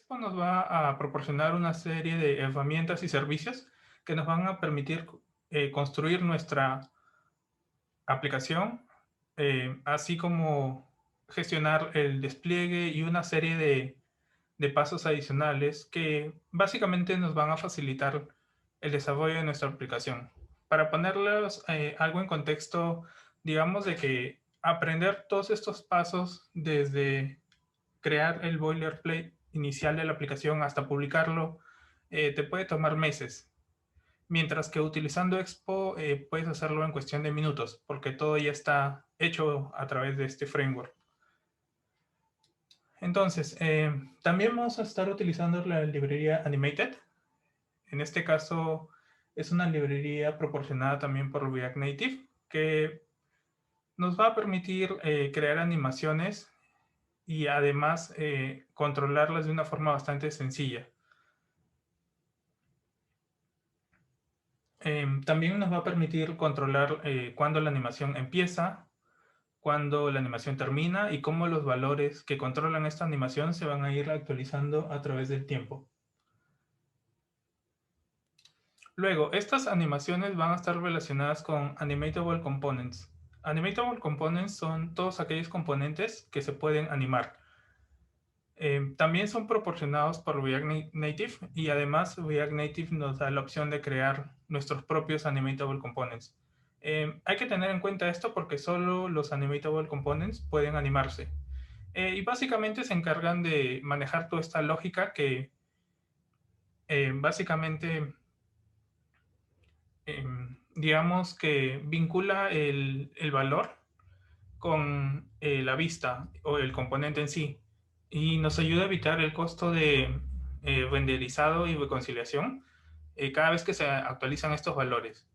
Expo nos va a proporcionar una serie de herramientas y servicios que nos van a permitir construir nuestra aplicación, así como gestionar el despliegue y una serie de pasos adicionales que básicamente nos van a facilitar el desarrollo de nuestra aplicación. Para ponerlos algo en contexto, digamos de que aprender todos estos pasos desde crear el boilerplate inicial de la aplicación hasta publicarlo te puede tomar meses. Mientras que utilizando Expo puedes hacerlo en cuestión de minutos, porque todo ya está hecho a través de este framework. Entonces, también vamos a estar utilizando la librería Animated. En este caso, es una librería proporcionada también por React Native, que nos va a permitir crear animaciones y además controlarlas de una forma bastante sencilla. También nos va a permitir controlar cuándo la animación empieza, cuándo la animación termina y cómo los valores que controlan esta animación se van a ir actualizando a través del tiempo. Luego, estas animaciones van a estar relacionadas con Animatable Components. Animatable Components son todos aquellos componentes que se pueden animar. También son proporcionados por React Native y además React Native nos da la opción de crear nuestros propios Animatable Components. Hay que tener en cuenta esto porque solo los Animatable Components pueden animarse. Y básicamente se encargan de manejar toda esta lógica que básicamente, digamos que vincula el valor con la vista o el componente en sí y nos ayuda a evitar el costo de renderizado y reconciliación cada vez que se actualizan estos valores.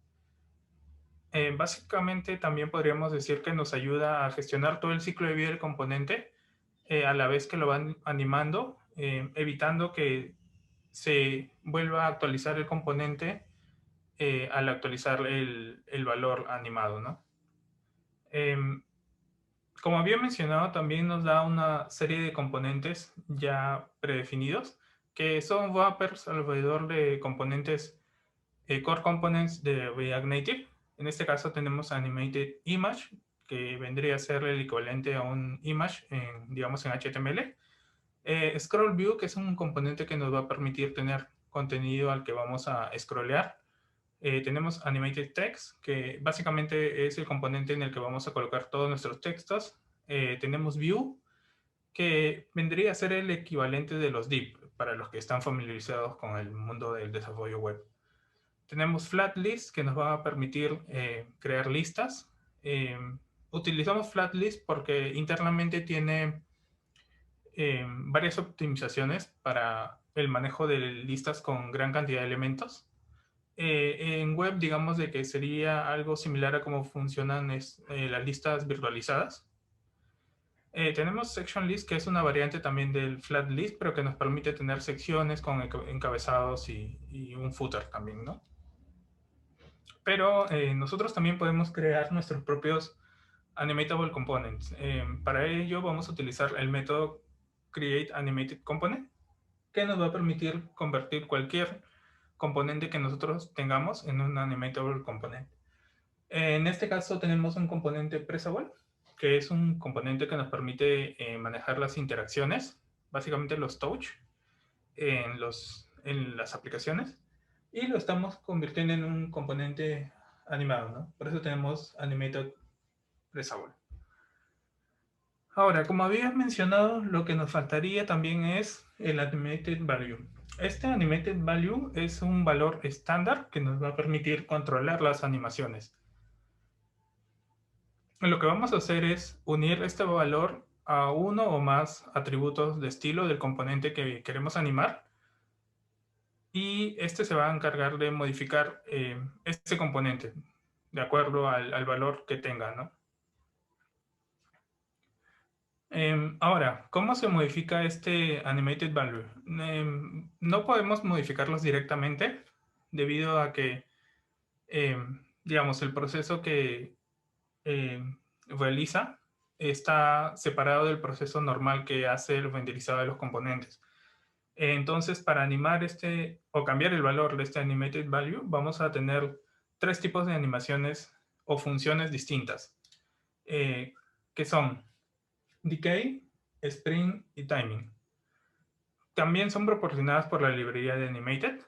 Básicamente también podríamos decir que nos ayuda a gestionar todo el ciclo de vida del componente a la vez que lo van animando, evitando que se vuelva a actualizar el componente al actualizar el valor animado, ¿no? Em, Como había mencionado, también nos da una serie de componentes ya predefinidos, que son wrappers alrededor de componentes, core components de React Native. En este caso tenemos Animated Image, que vendría a ser el equivalente a un image, digamos, en HTML. Scroll View, que es un componente que nos va a permitir tener contenido al que vamos a scrollear. Tenemos Animated Text, que básicamente es el componente en el que vamos a colocar todos nuestros textos. Tenemos View, que vendría a ser el equivalente de los div, para los que están familiarizados con el mundo del desarrollo web. Tenemos Flatlist, que nos va a permitir crear listas. Utilizamos Flatlist porque internamente tiene varias optimizaciones para el manejo de listas con gran cantidad de elementos. En web, digamos de que sería algo similar a cómo funcionan las listas virtualizadas. Tenemos Section List, que es una variante también del Flat List, pero que nos permite tener secciones con encabezados y un footer también, ¿no? Pero nosotros también podemos crear nuestros propios Animatable Components. Para ello vamos a utilizar el método createAnimatedComponent, que nos va a permitir convertir cualquier componente que nosotros tengamos en un Animatable Component. En este caso tenemos un componente Pressable, que es un componente que nos permite manejar las interacciones, básicamente los touch, en las aplicaciones, y lo estamos convirtiendo en un componente animado, ¿no? Por eso tenemos Animated Pressable. Ahora, como había mencionado, lo que nos faltaría también es el Animated Value. Este Animated Value es un valor estándar que nos va a permitir controlar las animaciones. Lo que vamos a hacer es unir este valor a uno o más atributos de estilo del componente que queremos animar y este se va a encargar de modificar este componente de acuerdo al valor que tenga, ¿no? Ahora, ¿cómo se modifica este animated value? No podemos modificarlos directamente debido a que, digamos, el proceso que realiza está separado del proceso normal que hace el renderizado de los componentes. Entonces, para animar o cambiar el valor de este animated value, vamos a tener tres tipos de animaciones o funciones distintas, que son decay, spring y timing. También son proporcionadas por la librería de Animated.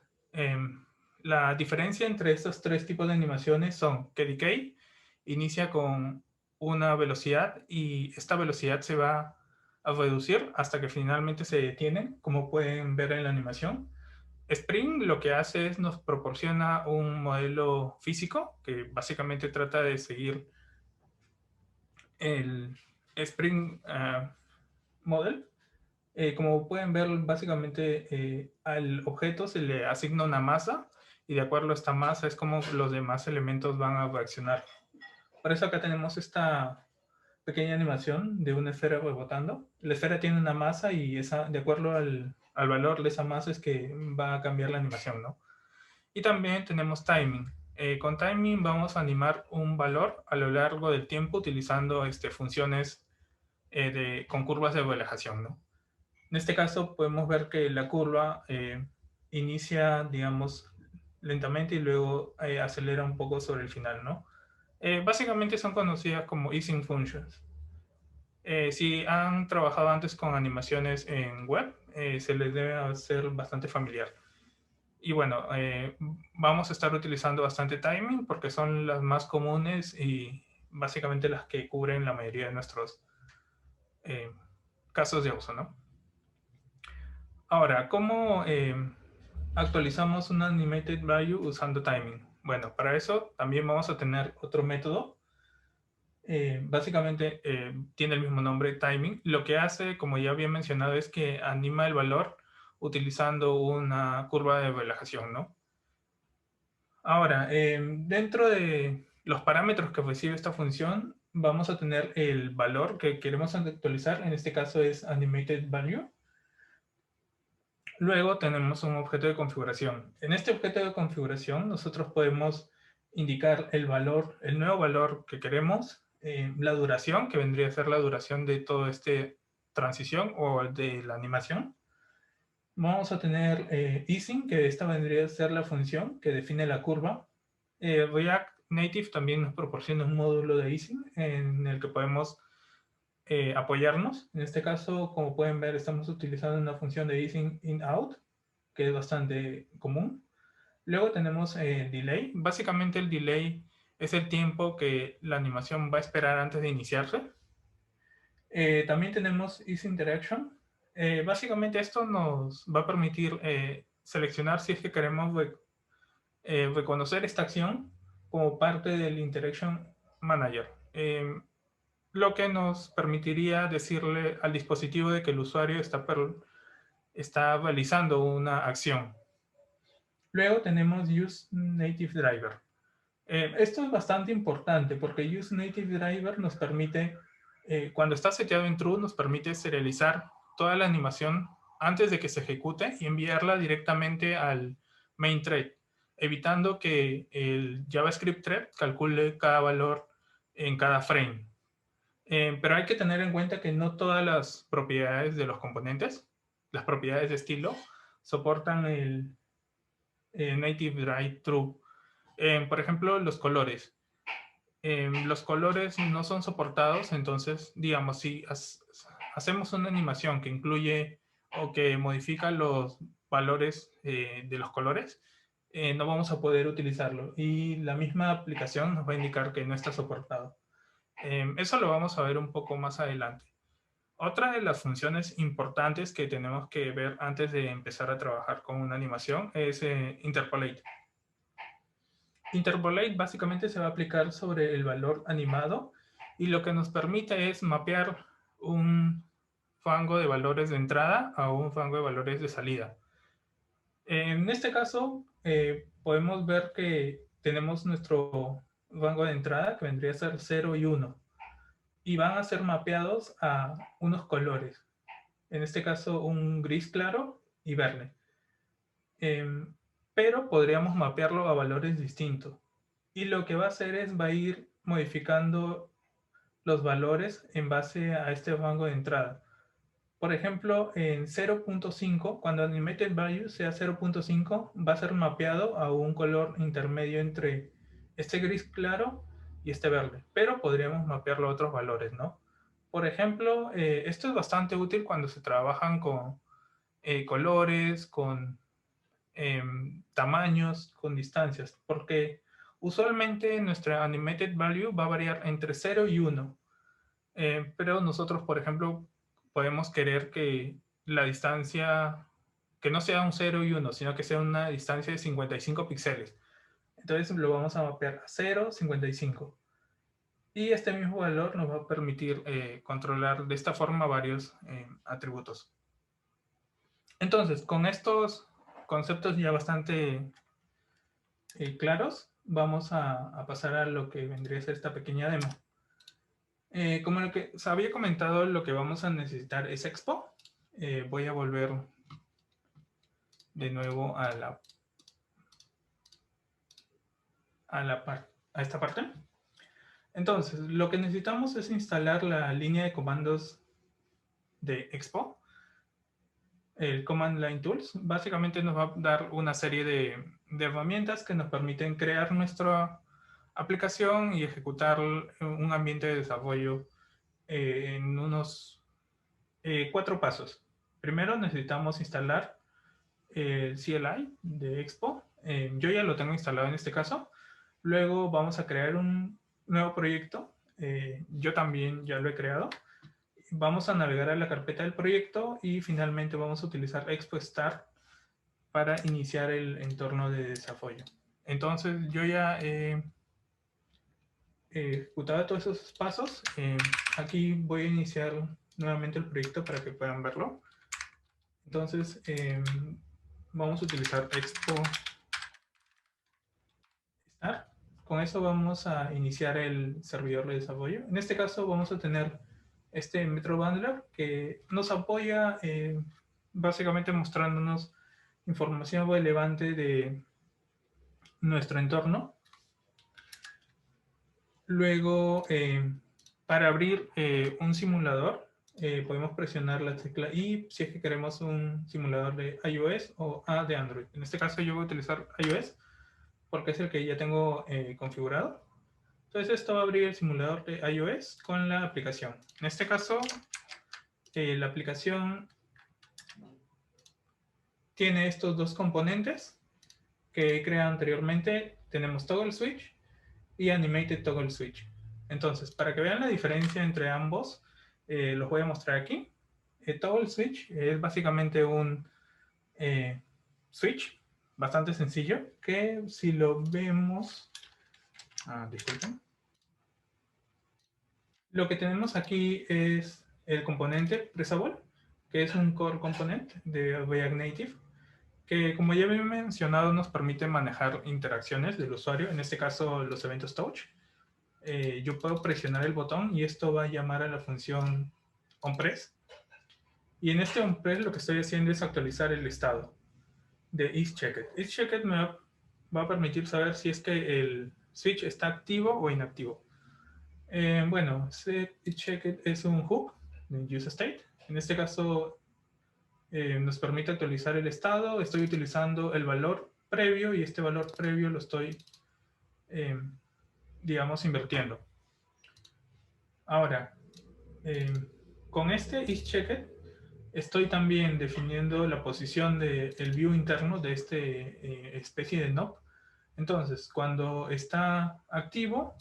La diferencia entre estos tres tipos de animaciones son que decay inicia con una velocidad y esta velocidad se va a reducir hasta que finalmente se detiene, como pueden ver en la animación. Spring lo que hace es nos proporciona un modelo físico que básicamente trata de seguir el Spring Model. Como pueden ver, básicamente al objeto se le asigna una masa y de acuerdo a esta masa es como los demás elementos van a reaccionar. Por eso acá tenemos esta pequeña animación de una esfera rebotando. La esfera tiene una masa y de acuerdo al valor de esa masa es que va a cambiar la animación, ¿no? Y también tenemos timing. Con timing vamos a animar un valor a lo largo del tiempo utilizando funciones con curvas de relajación, ¿no? En este caso podemos ver que la curva inicia, digamos, lentamente y luego acelera un poco sobre el final, ¿no? Básicamente son conocidas como easing functions. Si han trabajado antes con animaciones en web, se les debe hacer bastante familiar. Y bueno, vamos a estar utilizando bastante timing porque son las más comunes y básicamente las que cubren la mayoría de nuestros eh, casos de uso, ¿no? Ahora, ¿cómo actualizamos un animated value usando timing? Bueno, para eso también vamos a tener otro método. Básicamente tiene el mismo nombre, timing. Lo que hace, como ya había mencionado, es que anima el valor utilizando una curva de relajación, ¿no? Ahora, dentro de los parámetros que recibe esta función, vamos a tener el valor que queremos actualizar. En este caso es animated value. Luego tenemos un objeto de configuración. En este objeto de configuración nosotros podemos indicar el valor, el nuevo valor que queremos, la duración, que vendría a ser la duración de toda esta transición o de la animación. Vamos a tener easing, que esta vendría a ser la función que define la curva. React Native también nos proporciona un módulo de easing en el que podemos apoyarnos. En este caso, como pueden ver, estamos utilizando una función de easing in-out, que es bastante común. Luego tenemos delay. Básicamente el delay es el tiempo que la animación va a esperar antes de iniciarse. También tenemos isInteraction. Básicamente esto nos va a permitir seleccionar si es que queremos reconocer esta acción como parte del Interaction Manager. Lo que nos permitiría decirle al dispositivo de que el usuario está realizando una acción. Luego tenemos Use Native Driver. Esto es bastante importante porque Use Native Driver nos permite, cuando está seteado en True, nos permite serializar toda la animación antes de que se ejecute y enviarla directamente al main thread, evitando que el JavaScript thread calcule cada valor en cada frame. Pero hay que tener en cuenta que no todas las propiedades de los componentes, las propiedades de estilo, soportan el Native Drive True. Por ejemplo, los colores. Los colores no son soportados, entonces, digamos, si hacemos una animación que incluye o que modifica los valores de los colores, no vamos a poder utilizarlo y la misma aplicación nos va a indicar que no está soportado. Eso lo vamos a ver un poco más adelante. Otra de las funciones importantes que tenemos que ver antes de empezar a trabajar con una animación es Interpolate. Interpolate básicamente se va a aplicar sobre el valor animado y lo que nos permite es mapear un rango de valores de entrada a un rango de valores de salida. En este caso, podemos ver que tenemos nuestro rango de entrada que vendría a ser 0 y 1 y van a ser mapeados a unos colores. En este caso, un gris claro y verde. Pero podríamos mapearlo a valores distintos. Y lo que va a hacer es va a ir modificando los valores en base a este rango de entrada. Por ejemplo, en 0.5, cuando animated value sea 0.5, va a ser mapeado a un color intermedio entre este gris claro y este verde, pero podríamos mapearlo a otros valores, ¿no? Por ejemplo, esto es bastante útil cuando se trabajan con colores, con tamaños, con distancias, porque usualmente nuestra animated value va a variar entre 0 y 1, pero nosotros, por ejemplo, podemos querer que la distancia, que no sea un 0 y 1, sino que sea una distancia de 55 píxeles. Entonces lo vamos a mapear a 0, 55. Y este mismo valor nos va a permitir controlar de esta forma varios atributos. Entonces, con estos conceptos ya bastante claros, vamos a pasar a lo que vendría a ser esta pequeña demo. Como lo que os había comentado, lo que vamos a necesitar es Expo. Voy a volver de nuevo a esta parte. Entonces, lo que necesitamos es instalar la línea de comandos de Expo. El Command Line Tools básicamente nos va a dar una serie de herramientas que nos permiten crear nuestra aplicación y ejecutar un ambiente de desarrollo en unos 4 pasos. Primero necesitamos instalar el CLI de Expo. Yo ya lo tengo instalado en este caso. Luego vamos a crear un nuevo proyecto. Yo también ya lo he creado. Vamos a navegar a la carpeta del proyecto y finalmente vamos a utilizar Expo Start para iniciar el entorno de desarrollo. Entonces yo ya he ejecutado todos esos pasos. Aquí voy a iniciar nuevamente el proyecto para que puedan verlo. Entonces vamos a utilizar Expo Start. Con eso vamos a iniciar el servidor de desarrollo. En este caso vamos a tener este Metro Bundler que nos apoya básicamente mostrándonos información relevante de nuestro entorno. Luego, para abrir un simulador, podemos presionar la tecla I si es que queremos un simulador de iOS o A de Android. En este caso yo voy a utilizar iOS porque es el que ya tengo configurado. Entonces esto va a abrir el simulador de iOS con la aplicación. En este caso, la aplicación tiene estos dos componentes que he creado anteriormente. Tenemos Toggle Switch y Animated Toggle Switch. Entonces, para que vean la diferencia entre ambos, los voy a mostrar aquí. Toggle Switch es básicamente un switch bastante sencillo que si lo vemos... disculpen. Lo que tenemos aquí es el componente Pressable, que es un core component de React Native, que como ya había mencionado nos permite manejar interacciones del usuario, en este caso los eventos touch. Yo puedo presionar el botón y esto va a llamar a la función onPress. Y en este onPress lo que estoy haciendo es actualizar el estado de isChecked. isChecked me va a permitir saber si es que el switch está activo o inactivo. Bueno, isChecked es un hook de useState. En este caso nos permite actualizar el estado. Estoy utilizando el valor previo y este valor previo lo estoy, digamos, invirtiendo. Ahora, con este isChecked estoy también definiendo la posición del view interno de esta especie de knob. Entonces, cuando está activo,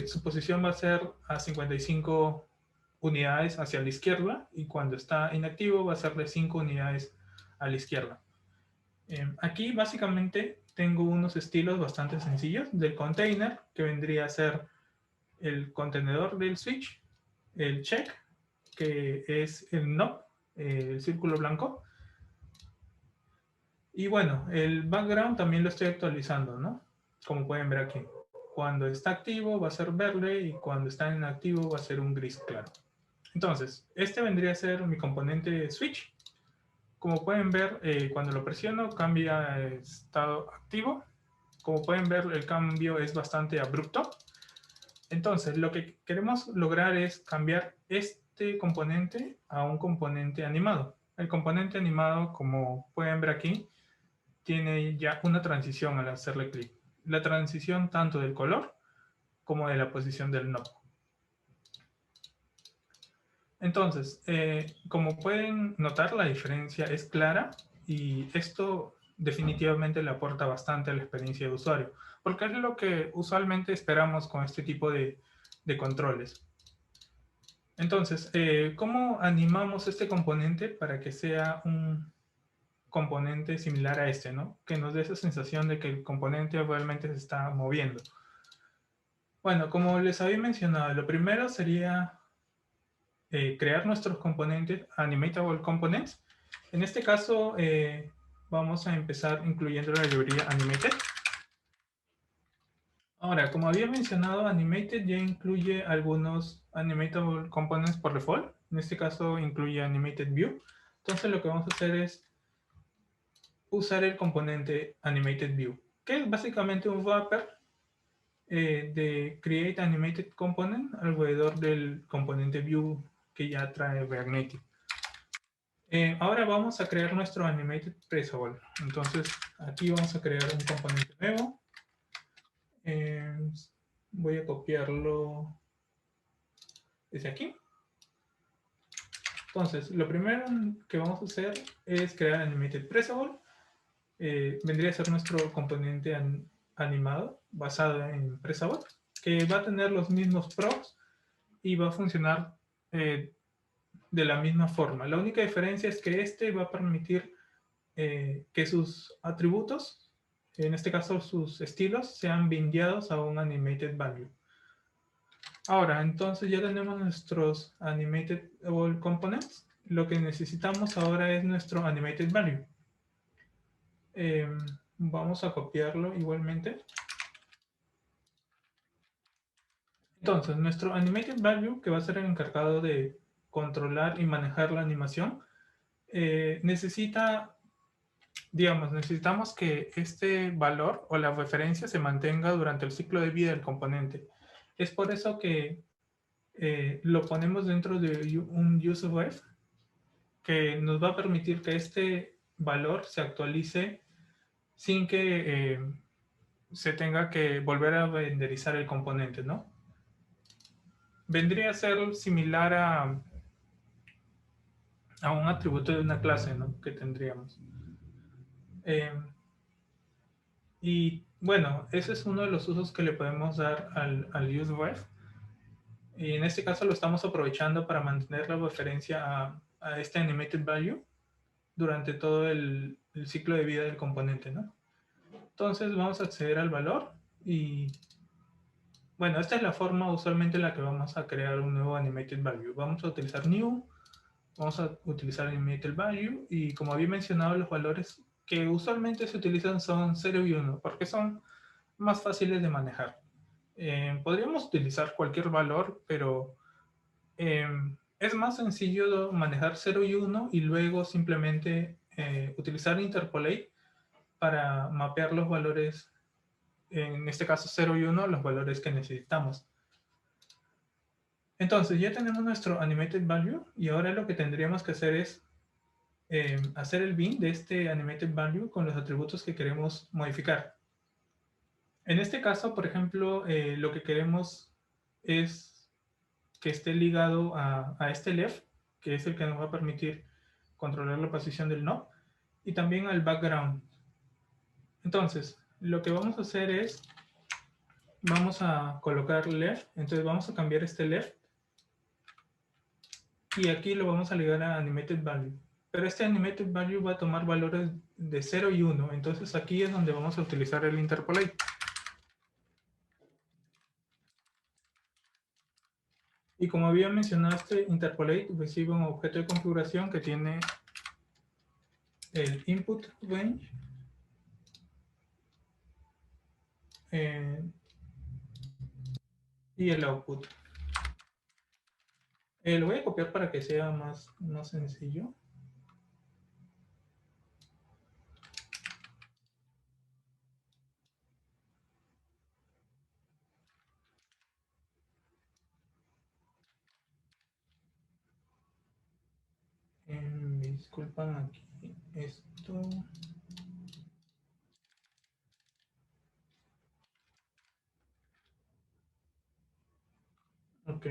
su posición va a ser a 55 unidades hacia la izquierda y cuando está inactivo va a ser de 5 unidades a la izquierda. Aquí básicamente tengo unos estilos bastante sencillos del container, que vendría a ser el contenedor del switch, el check, que es el knob, el círculo blanco. Y bueno, el background también lo estoy actualizando, ¿no? Como pueden ver aquí. Cuando está activo va a ser verde y cuando está inactivo va a ser un gris claro. Entonces, este vendría a ser mi componente switch. Como pueden ver, cuando lo presiono cambia a estado activo. Como pueden ver, el cambio es bastante abrupto. Entonces, lo que queremos lograr es cambiar este este componente a un componente animado. El componente animado, como pueden ver aquí, tiene ya una transición al hacerle clic. La transición tanto del color como de la posición del knob. Entonces, como pueden notar, la diferencia es clara y esto definitivamente le aporta bastante a la experiencia de usuario, porque es lo que usualmente esperamos con este tipo de controles. Entonces, ¿cómo animamos este componente para que sea un componente similar a este, ¿no? Que nos dé esa sensación de que el componente realmente se está moviendo. Bueno, como les había mencionado, lo primero sería crear nuestros componentes, Animatable Components. En este caso, vamos a empezar incluyendo la librería Animated. Ahora, como había mencionado, Animated ya incluye algunos Animatable Components por default. En este caso, incluye Animated View. Entonces, lo que vamos a hacer es usar el componente Animated View, que es básicamente un wrapper de Create Animated Component alrededor del componente View que ya trae React Native. Ahora vamos a crear nuestro Animated Pressable. Entonces, aquí vamos a crear un componente nuevo. Voy a copiarlo desde aquí. Entonces, lo primero que vamos a hacer es crear Animated Pressable. Vendría a ser nuestro componente animado basado en Pressable, que va a tener los mismos props y va a funcionar de la misma forma. La única diferencia es que este va a permitir que sus atributos, en este caso sus estilos, sean bindeados a un animated value. Ahora, entonces ya tenemos nuestros animated components. Lo que necesitamos ahora es nuestro animated value. Vamos a copiarlo igualmente. Entonces, nuestro animated value, que va a ser el encargado de controlar y manejar la animación, necesitamos que este valor o la referencia se mantenga durante el ciclo de vida del componente. Es por eso que lo ponemos dentro de un useRef que nos va a permitir que este valor se actualice sin que se tenga que volver a renderizar el componente, ¿no? Vendría a ser similar a un atributo de una clase, ¿no? Que tendríamos. Y bueno, ese es uno de los usos que le podemos dar al useRef. Y en este caso lo estamos aprovechando para mantener la referencia a este animated value durante todo el ciclo de vida del componente, ¿no? Entonces vamos a acceder al valor y bueno, esta es la forma usualmente en la que vamos a crear un nuevo animated value. Vamos a utilizar new, vamos a utilizar animated value y como había mencionado, los valores que usualmente se utilizan son 0 y 1 porque son más fáciles de manejar. Podríamos utilizar cualquier valor, pero es más sencillo manejar 0 y 1 y luego simplemente utilizar interpolate para mapear los valores, en este caso 0 y 1, los valores que necesitamos. Entonces ya tenemos nuestro animated value y ahora lo que tendríamos que hacer es hacer el bin de este animated value con los atributos que queremos modificar. En este caso, por ejemplo, lo que queremos es que esté ligado a este left, que es el que nos va a permitir controlar la posición del knob, y también al background. Entonces, lo que vamos a hacer es, vamos a colocar left, entonces vamos a cambiar este left, y aquí lo vamos a ligar a animated value. Pero este animated value va a tomar valores de 0 y 1, entonces aquí es donde vamos a utilizar el interpolate. Y como había mencionado, este interpolate recibe un objeto de configuración que tiene el input range y el output. Lo voy a copiar para que sea más sencillo. disculpan aquí esto. Ok.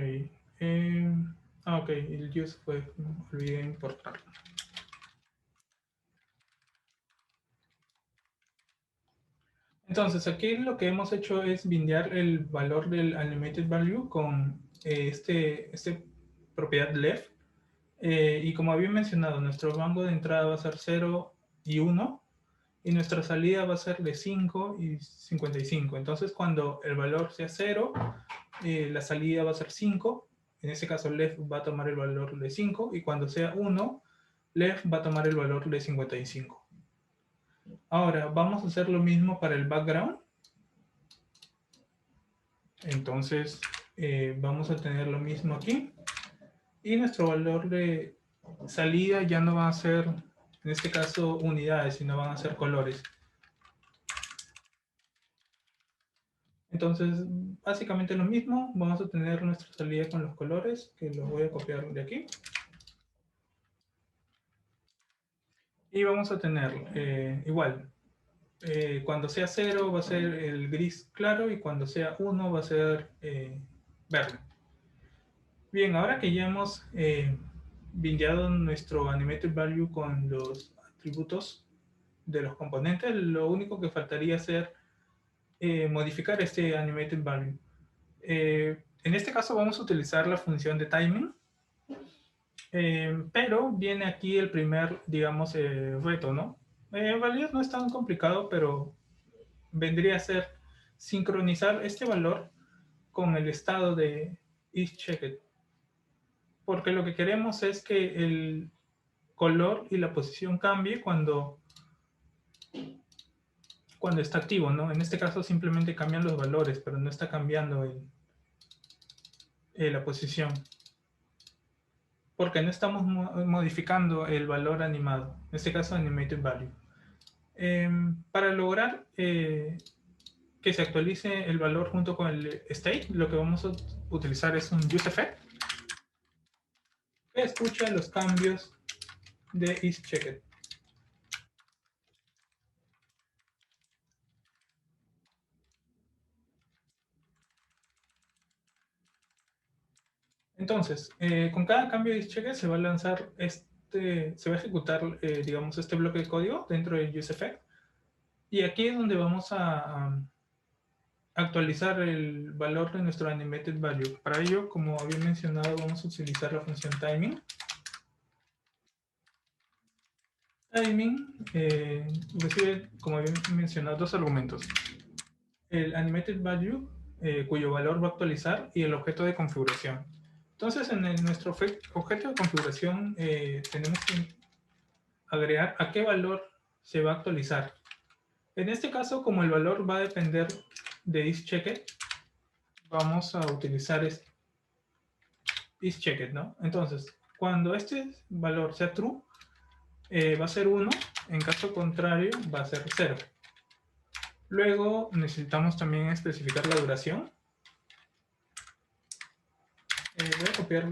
Ok, el use fue, olvidé importarlo. Entonces, aquí lo que hemos hecho es bindear el valor del animated value con este propiedad left. Y como había mencionado, nuestro rango de entrada va a ser 0 y 1, y nuestra salida va a ser de 5 y 55. Entonces, cuando el valor sea 0, la salida va a ser 5. En este caso, left va a tomar el valor de 5, y cuando sea 1, left va a tomar el valor de 55. Ahora, vamos a hacer lo mismo para el background. Entonces, vamos a tener lo mismo aquí. Y nuestro valor de salida ya no va a ser, en este caso, unidades, sino van a ser colores. Entonces, básicamente lo mismo. Vamos a tener nuestra salida con los colores, que los voy a copiar de aquí. Y vamos a tener igual. Cuando sea 0 va a ser el gris claro, y cuando sea 1 va a ser verde. Bien, ahora que ya hemos bindeado nuestro animated value con los atributos de los componentes, lo único que faltaría hacer modificar este animated value. En este caso vamos a utilizar la función de timing, pero viene aquí el primer, digamos, reto, ¿no? En realidad no es tan complicado, pero vendría a ser sincronizar este valor con el estado de isChecked, porque lo que queremos es que el color y la posición cambie cuando está activo, ¿no? En este caso simplemente cambian los valores, pero no está cambiando la posición, porque no estamos modificando el valor animado, en este caso animated value. Para lograr que se actualice el valor junto con el state, lo que vamos a utilizar es un useEffect que escucha los cambios de isChecked. Entonces, con cada cambio de isChecked se va a lanzar se va a ejecutar, digamos, este bloque de código dentro del useEffect. Y aquí es donde vamos a actualizar el valor de nuestro animated value. Para ello, como había mencionado, vamos a utilizar la función timing. Timing recibe, como había mencionado, dos argumentos. El animated value, cuyo valor va a actualizar, y el objeto de configuración. Entonces, en nuestro objeto de configuración tenemos que agregar a qué valor se va a actualizar. En este caso, como el valor va a depender de isChecked, vamos a utilizar isChecked, ¿no? Entonces, cuando este valor sea true, va a ser 1, en caso contrario va a ser 0. Luego necesitamos también especificar la duración. Voy a copiar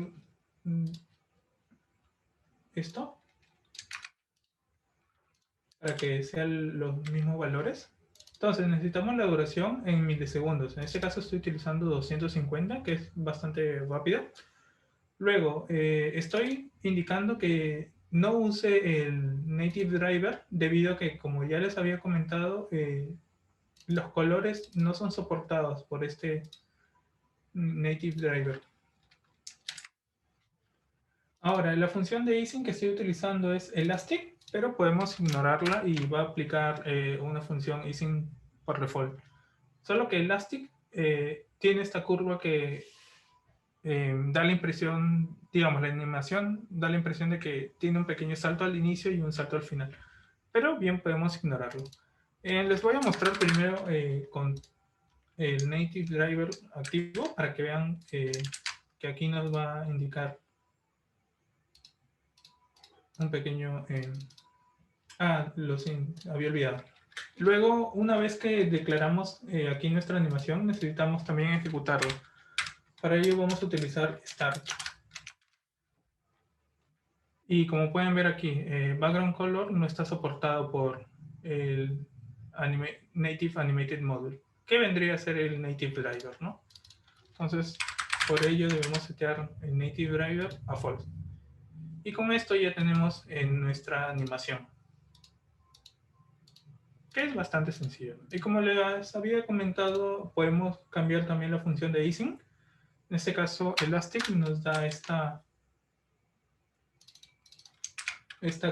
esto para que sean los mismos valores. Entonces necesitamos la duración en milisegundos. En este caso estoy utilizando 250, que es bastante rápido. Luego estoy indicando que no use el native driver, debido a que, como ya les había comentado, los colores no son soportados por este native driver. Ahora, la función de easing que estoy utilizando es elastic, pero podemos ignorarla y va a aplicar una función easing por default. Solo que elastic tiene esta curva que da la impresión, digamos, la animación da la impresión de que tiene un pequeño salto al inicio y un salto al final. Pero bien, podemos ignorarlo. Les voy a mostrar primero con el native driver activo para que vean que aquí nos va a indicar un pequeño... lo siento, había olvidado. Luego, una vez que declaramos aquí nuestra animación, necesitamos también ejecutarlo. Para ello vamos a utilizar start. Y como pueden ver aquí, Background Color no está soportado por el Native Animated Module, que vendría a ser el Native Driver, ¿no? Entonces, por ello debemos setear el Native Driver a False. Y con esto ya tenemos en nuestra animación, que es bastante sencillo. Y como les había comentado, podemos cambiar también la función de easing. En este caso, Elastic nos da esta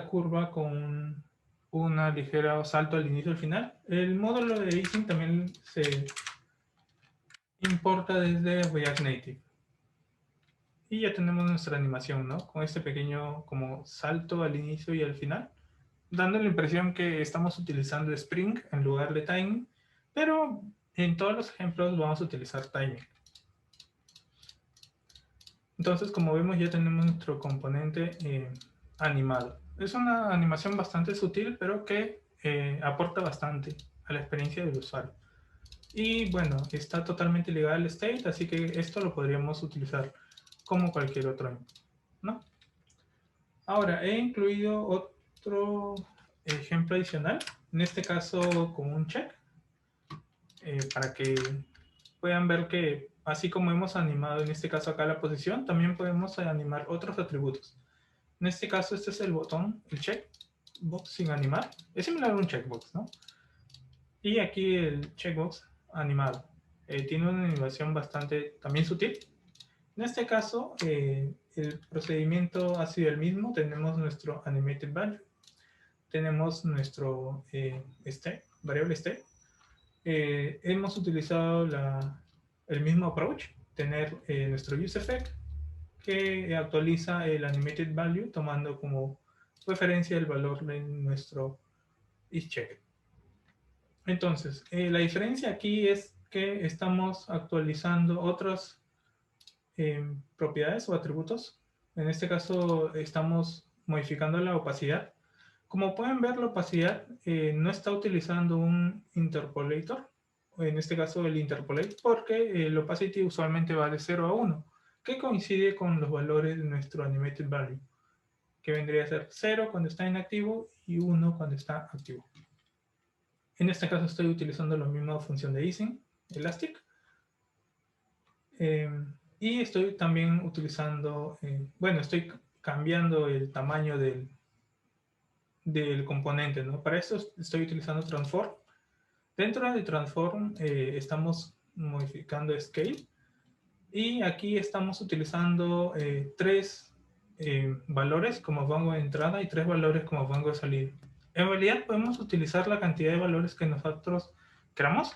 curva con una ligera salto al inicio y al final. El módulo de easing también se importa desde React Native. Y ya tenemos nuestra animación, ¿no? Con este pequeño como salto al inicio y al final, dando la impresión que estamos utilizando Spring en lugar de Timing, pero en todos los ejemplos vamos a utilizar Timing. Entonces, como vemos, ya tenemos nuestro componente animado. Es una animación bastante sutil, pero que aporta bastante a la experiencia del usuario. Y bueno, está totalmente ligado al state, así que esto lo podríamos utilizar como cualquier otro, ¿no? Ahora, he incluido otro ejemplo adicional, en este caso con un check, para que puedan ver que así como hemos animado en este caso acá la posición, también podemos animar otros atributos. En este caso, este es el botón, el checkbox sin animar. Es similar a un checkbox, ¿no? Y aquí el checkbox animado. Tiene una animación bastante también sutil. En este caso, el procedimiento ha sido el mismo. Tenemos nuestro animated value. Tenemos nuestro state, variable state. Hemos utilizado el mismo approach. Tener nuestro useEffect que actualiza el animated value tomando como referencia el valor de nuestro isCheck. Entonces, la diferencia aquí es que estamos actualizando otras propiedades o atributos. En este caso, estamos modificando la opacidad. Como pueden ver, la opacidad no está utilizando un interpolator, en este caso el interpolate, porque el opacity usualmente va de 0 a 1, que coincide con los valores de nuestro animated value, que vendría a ser 0 cuando está inactivo y 1 cuando está activo. En este caso estoy utilizando la misma función de easing, elastic, y estoy también utilizando, bueno, estoy cambiando el tamaño del componente, ¿no? Para esto estoy utilizando transform. Dentro de transform estamos modificando scale y aquí estamos utilizando tres valores como rango de entrada y tres valores como rango de salida. En realidad podemos utilizar la cantidad de valores que nosotros queramos.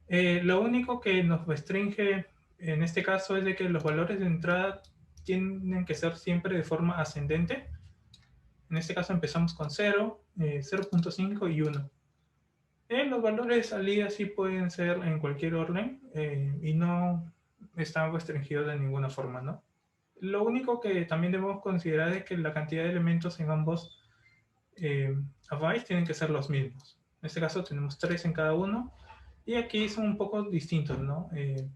Lo único que nos restringe en este caso es de que los valores de entrada tienen que ser siempre de forma ascendente. En este caso empezamos con 0, 0.5 y 1. Los valores de salida sí pueden ser en cualquier orden y no están restringidos de ninguna forma, ¿no? Lo único que también debemos considerar es que la cantidad de elementos en ambos arrays tienen que ser los mismos. En este caso tenemos 3 en cada uno y aquí son un poco distintos, ¿no?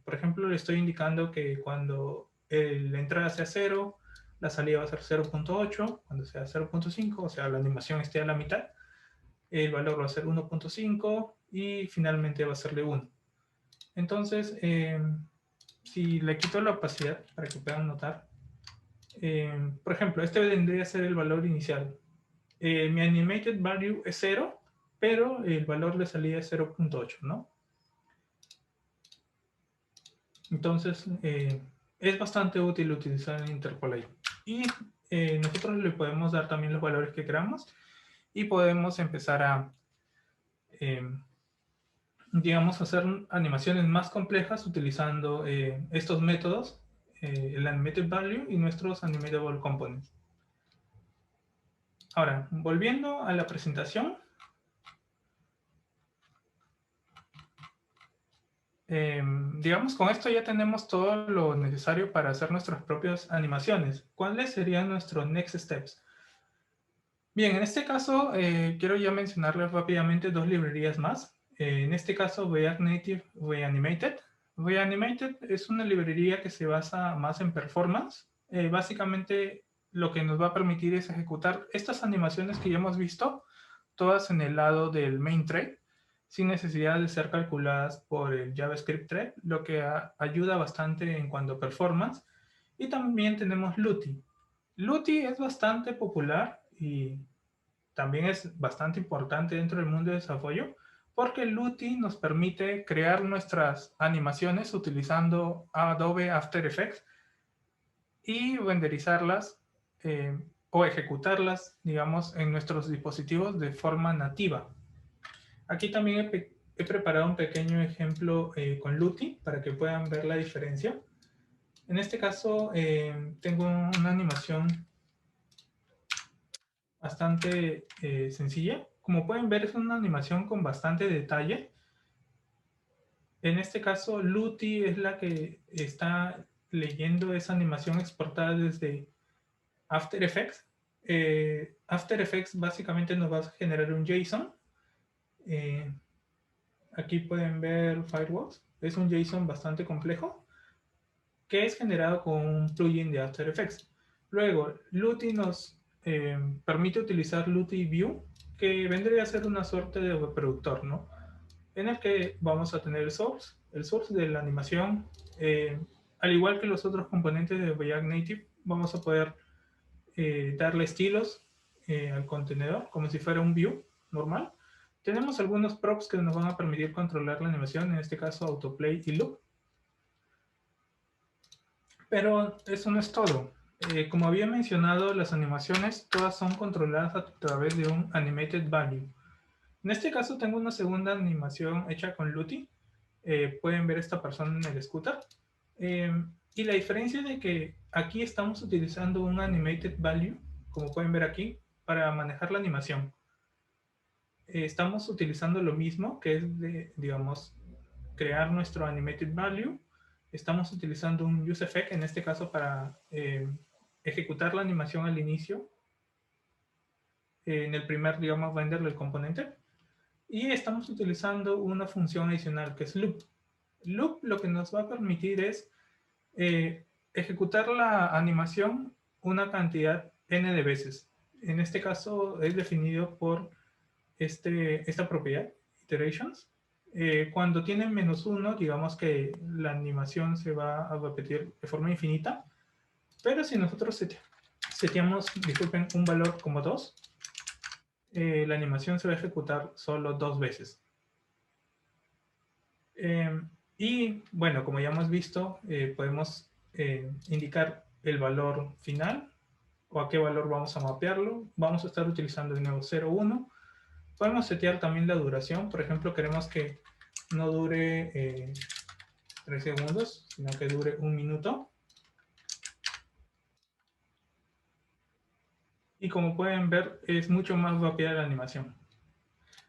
Por ejemplo, le estoy indicando que cuando la entrada sea 0, la salida va a ser 0.8, cuando sea 0.5, o sea, la animación esté a la mitad, el valor va a ser 1.5 y finalmente va a serle 1. Entonces, si le quito la opacidad para que puedan notar, por ejemplo, este vendría a ser el valor inicial. Mi animated value es 0, pero el valor de salida es 0.8, ¿no? Entonces, es bastante útil utilizar el interpolate. Y nosotros le podemos dar también los valores que queramos y podemos empezar a, digamos, hacer animaciones más complejas utilizando estos métodos, el animated value y nuestros animatable components. Ahora, volviendo a la presentación, digamos, con esto ya tenemos todo lo necesario para hacer nuestras propias animaciones. ¿Cuáles serían nuestros next steps? Bien, en este caso quiero ya mencionarles rápidamente dos librerías más. En este caso, React Native Reanimated. Reanimated es una librería que se basa más en performance. Básicamente lo que nos va a permitir es ejecutar estas animaciones que ya hemos visto, todas en el lado del main thread, sin necesidad de ser calculadas por el JavaScript thread, lo que ayuda bastante en cuanto a performance. Y también tenemos Looty. Looty es bastante popular y también es bastante importante dentro del mundo de desarrollo, porque Looty nos permite crear nuestras animaciones utilizando Adobe After Effects y renderizarlas o ejecutarlas, digamos, en nuestros dispositivos de forma nativa. Aquí también he preparado un pequeño ejemplo con Looty para que puedan ver la diferencia. En este caso, tengo una animación bastante sencilla. Como pueden ver, es una animación con bastante detalle. En este caso, Looty es la que está leyendo esa animación exportada desde After Effects. After Effects básicamente nos va a generar un JSON. Aquí pueden ver Fireworks. Es un JSON bastante complejo que es generado con un plugin de After Effects. Luego, Looty nos permite utilizar Looty View, que vendría a ser una suerte de reproductor, ¿no? En el que vamos a tener el source de la animación. Al igual que los otros componentes de React Native, vamos a poder darle estilos al contenedor, como si fuera un view normal. Tenemos algunos props que nos van a permitir controlar la animación, en este caso autoplay y loop. Pero eso no es todo. Como había mencionado, las animaciones todas son controladas a través de un animated value. En este caso tengo una segunda animación hecha con Looty. Pueden ver esta persona en el scooter. Y la diferencia es de que aquí estamos utilizando un animated value, como pueden ver aquí, para manejar la animación. Estamos utilizando lo mismo, que es de, digamos, crear nuestro animated value. Estamos utilizando un use effect, en este caso para ejecutar la animación al inicio, en el primer, digamos, render del componente. Y estamos utilizando una función adicional que es loop. Loop lo que nos va a permitir es ejecutar la animación una cantidad n de veces. En este caso es definido por esta propiedad, iterations. Cuando tiene -1, digamos que la animación se va a repetir de forma infinita. Pero si nosotros seteamos, disculpen, un valor como 2, la animación se va a ejecutar solo 2 veces. Y bueno, como ya hemos visto, podemos indicar el valor final o a qué valor vamos a mapearlo. Vamos a estar utilizando de nuevo 0, 1. Podemos setear también la duración. Por ejemplo, queremos que no dure 3 segundos, sino que dure 1 minuto. Y como pueden ver, es mucho más rápida la animación.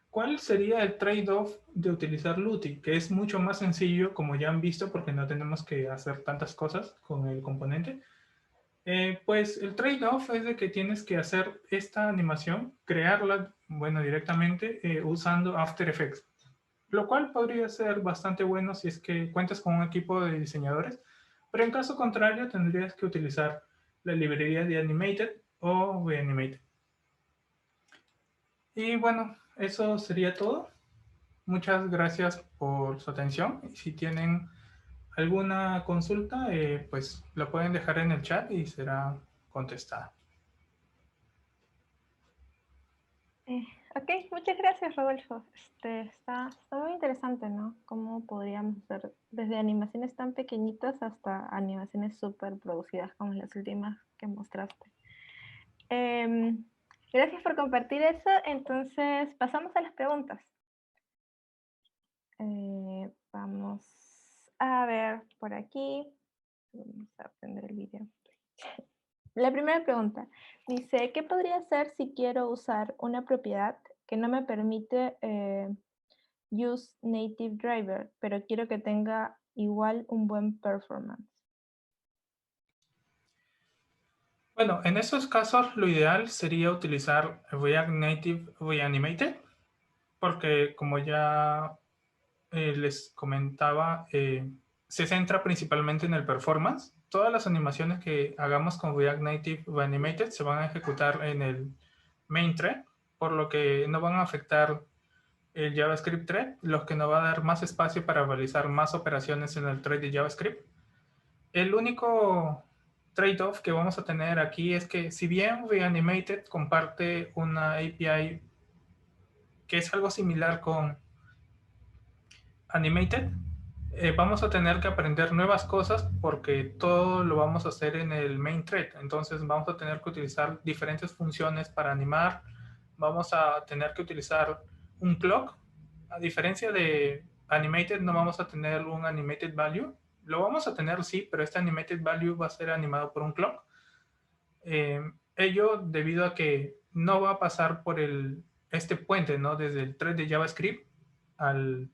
¿Cuál sería el trade-off de utilizar Looty? Que es mucho más sencillo, como ya han visto, porque no tenemos que hacer tantas cosas con el componente. Pues el trade-off es de que tienes que hacer esta animación, crearla, bueno, directamente usando After Effects. Lo cual podría ser bastante bueno si es que cuentas con un equipo de diseñadores, pero en caso contrario tendrías que utilizar la librería de Animated o Reanimated. Y bueno, eso sería todo. Muchas gracias por su atención. Y si tienen alguna consulta, pues la pueden dejar en el chat y será contestada. Ok, muchas gracias, Rodolfo. Está muy interesante, ¿no? Cómo podríamos hacer desde animaciones tan pequeñitas hasta animaciones súper producidas como las últimas que mostraste. Gracias por compartir eso. Entonces, pasamos a las preguntas. Vamos a ver por aquí. Vamos a prender el video. La primera pregunta dice, ¿qué podría hacer si quiero usar una propiedad que no me permite use native driver, pero quiero que tenga igual un buen performance? Bueno, en esos casos lo ideal sería utilizar React Native Reanimated, porque como ya les comentaba, se centra principalmente en el performance. todas las animaciones que hagamos con React Native o Animated se van a ejecutar en el main thread, por lo que no van a afectar el JavaScript thread, lo que nos va a dar más espacio para realizar más operaciones en el thread de JavaScript. El único trade-off que vamos a tener aquí es que si bien Reanimated comparte una API que es algo similar con Animated, vamos a tener que aprender nuevas cosas porque todo lo vamos a hacer en el main thread. Entonces vamos a tener que utilizar diferentes funciones para animar. Vamos a tener que utilizar un clock. A diferencia de Animated, no vamos a tener un Animated Value. Lo vamos a tener, sí, pero este Animated Value va a ser animado por un clock. Ello debido a que no va a pasar por este puente, ¿no? Desde el thread de JavaScript al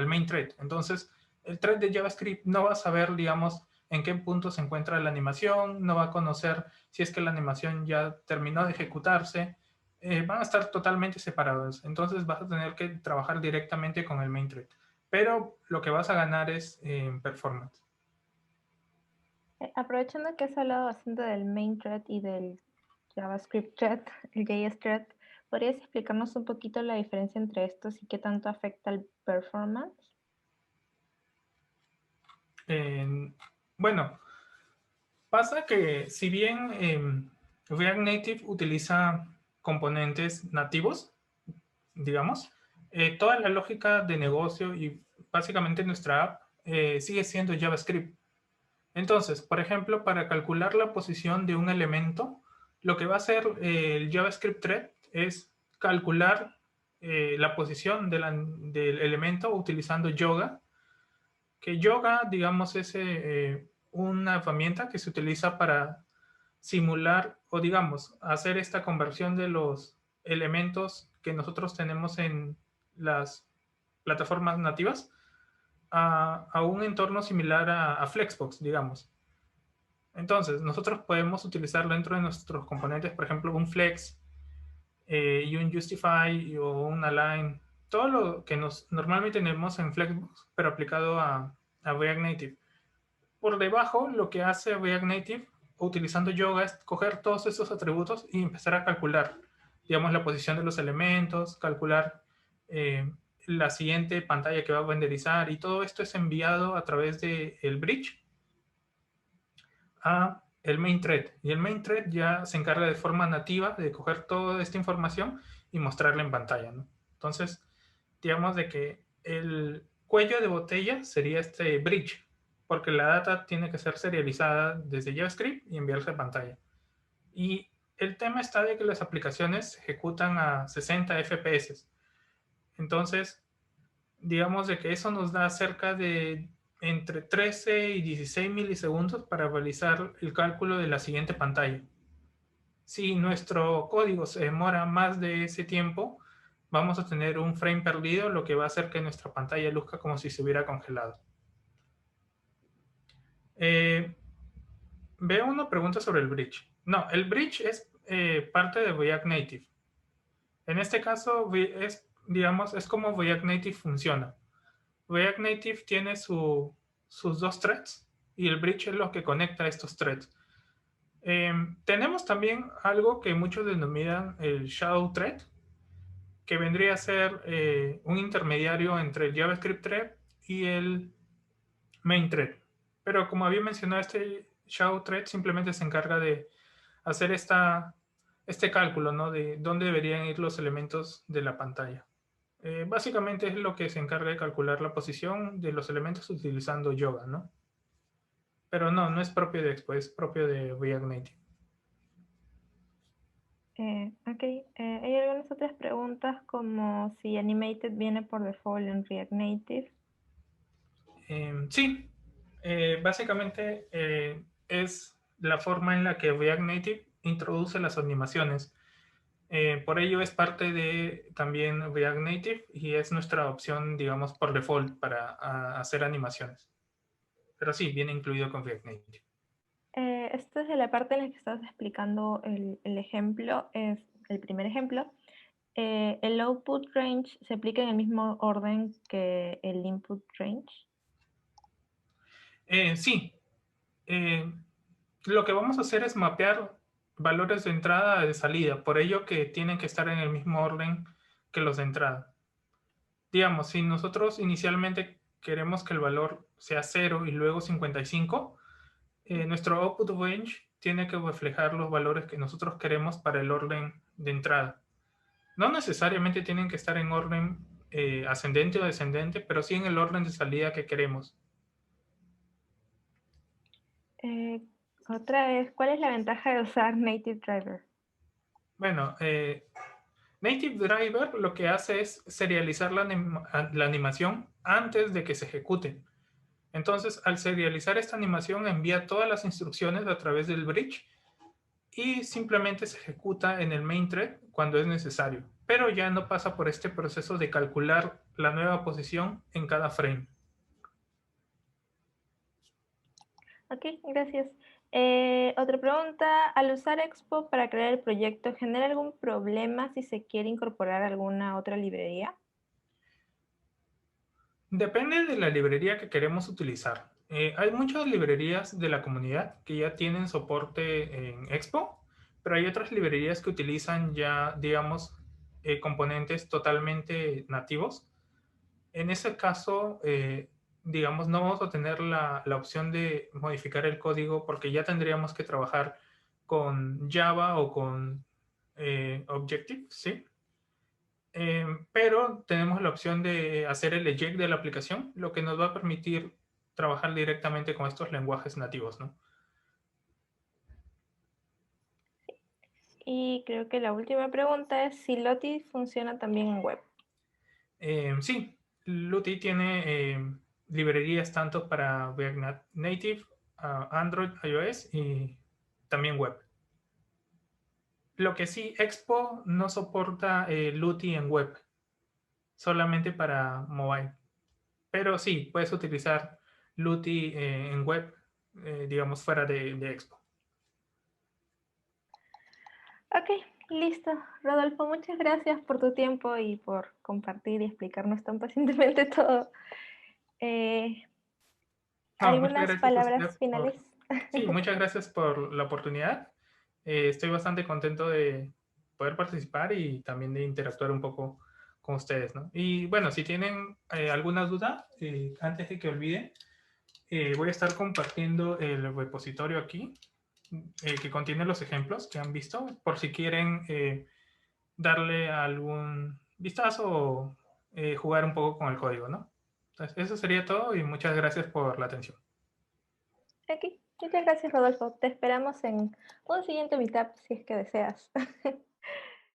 main thread. Entonces, el thread de JavaScript no va a saber, digamos, en qué punto se encuentra la animación, no va a conocer si es que la animación ya terminó de ejecutarse. Van a estar totalmente separados. Entonces, vas a tener que trabajar directamente con el main thread. Pero lo que vas a ganar es performance. Aprovechando que has hablado bastante del main thread y del JavaScript thread, el JS thread, ¿podrías explicarnos un poquito la diferencia entre estos y qué tanto afecta el performance? Bueno, pasa que si bien React Native utiliza componentes nativos, digamos, toda la lógica de negocio y básicamente nuestra app sigue siendo JavaScript. Entonces, por ejemplo, para calcular la posición de un elemento, lo que va a hacer el JavaScript thread es calcular la posición del elemento utilizando Yoga, que Yoga, digamos, es una herramienta que se utiliza para simular o, digamos, hacer esta conversión de los elementos que nosotros tenemos en las plataformas nativas a un entorno similar a Flexbox, digamos. Entonces, nosotros podemos utilizarlo dentro de nuestros componentes, por ejemplo, un flex y un justify o un align, todo lo que normalmente tenemos en Flexbox, pero aplicado a React Native. Por debajo, lo que hace React Native utilizando Yoga es coger todos esos atributos y empezar a calcular, digamos, la posición de los elementos, calcular la siguiente pantalla que va a renderizar, y todo esto es enviado a través del bridge a el main thread. Y el main thread ya se encarga de forma nativa de coger toda esta información y mostrarla en pantalla, ¿no? Entonces, digamos de que el cuello de botella sería este bridge, porque la data tiene que ser serializada desde JavaScript y enviarse a pantalla. Y el tema está de que las aplicaciones se ejecutan a 60 FPS. Entonces, digamos de que eso nos da cerca de entre 13 y 16 milisegundos para realizar el cálculo de la siguiente pantalla. Si nuestro código se demora más de ese tiempo, vamos a tener un frame perdido, lo que va a hacer que nuestra pantalla luzca como si se hubiera congelado. Veo una pregunta sobre el bridge. No, el bridge es parte de React Native. En este caso, digamos, es como React Native funciona. React Native tiene sus dos threads y el bridge es lo que conecta estos threads. Tenemos también algo que muchos denominan el shadow thread, que vendría a ser un intermediario entre el JavaScript thread y el main thread. Pero como había mencionado, este shadow thread simplemente se encarga de hacer este cálculo, ¿no? De dónde deberían ir los elementos de la pantalla. Básicamente es lo que se encarga de calcular la posición de los elementos utilizando Yoga, ¿no? Pero no es propio de Expo, es propio de React Native. Ok, hay algunas otras preguntas como si Animated viene por default en React Native. Sí, básicamente es la forma en la que React Native introduce las animaciones. Por ello es parte de también React Native y es nuestra opción, digamos, por default para hacer animaciones. Pero sí, viene incluido con React Native. Esta es de la parte en la que estabas explicando el ejemplo, es el primer ejemplo. ¿El output range se aplica en el mismo orden que el input range? Sí, Eh, lo que vamos a hacer es mapear valores de entrada y de salida, por ello que tienen que estar en el mismo orden que los de entrada. Digamos, si nosotros inicialmente queremos que el valor sea 0 y luego 55, nuestro output range tiene que reflejar los valores que nosotros queremos para el orden de entrada. No necesariamente tienen que estar en orden ascendente o descendente, pero sí en el orden de salida que queremos. Otra vez, ¿cuál es la ventaja de usar Native Driver? Bueno, Native Driver lo que hace es serializar la animación antes de que se ejecute. Entonces, al serializar esta animación, envía todas las instrucciones a través del bridge y simplemente se ejecuta en el main thread cuando es necesario, pero ya no pasa por este proceso de calcular la nueva posición en cada frame. Ok, gracias. Otra pregunta, al usar Expo para crear el proyecto, ¿genera algún problema si se quiere incorporar alguna otra librería? Depende de la librería que queremos utilizar. Hay muchas librerías de la comunidad que ya tienen soporte en Expo, pero hay otras librerías que utilizan ya, digamos, componentes totalmente nativos. En ese caso, digamos, no vamos a tener la opción de modificar el código porque ya tendríamos que trabajar con Java o con Objective, ¿sí? Pero tenemos la opción de hacer el eject de la aplicación, lo que nos va a permitir trabajar directamente con estos lenguajes nativos, ¿no? Y creo que la última pregunta es si Lottie funciona también en web. Sí, Lottie tiene librerías tanto para React Native, Android, iOS y también web. Lo que sí, Expo no soporta Lottie en web, solamente para mobile. Pero sí, puedes utilizar Lottie en web, digamos, fuera de Expo. Ok, listo. Rodolfo, muchas gracias por tu tiempo y por compartir y explicarnos tan pacientemente todo. No, muchas ¿Algunas gracias a usted palabras finales? sí, muchas gracias por la oportunidad. Estoy bastante contento de poder participar y también de interactuar un poco con ustedes, ¿no? Y bueno, si tienen alguna duda, antes de que olvide, voy a estar compartiendo el repositorio aquí, que contiene los ejemplos que han visto, por si quieren darle algún vistazo o jugar un poco con el código, ¿no? Entonces, eso sería todo y muchas gracias por la atención. Aquí. Muchas gracias, Rodolfo. Te esperamos en un siguiente meetup si es que deseas.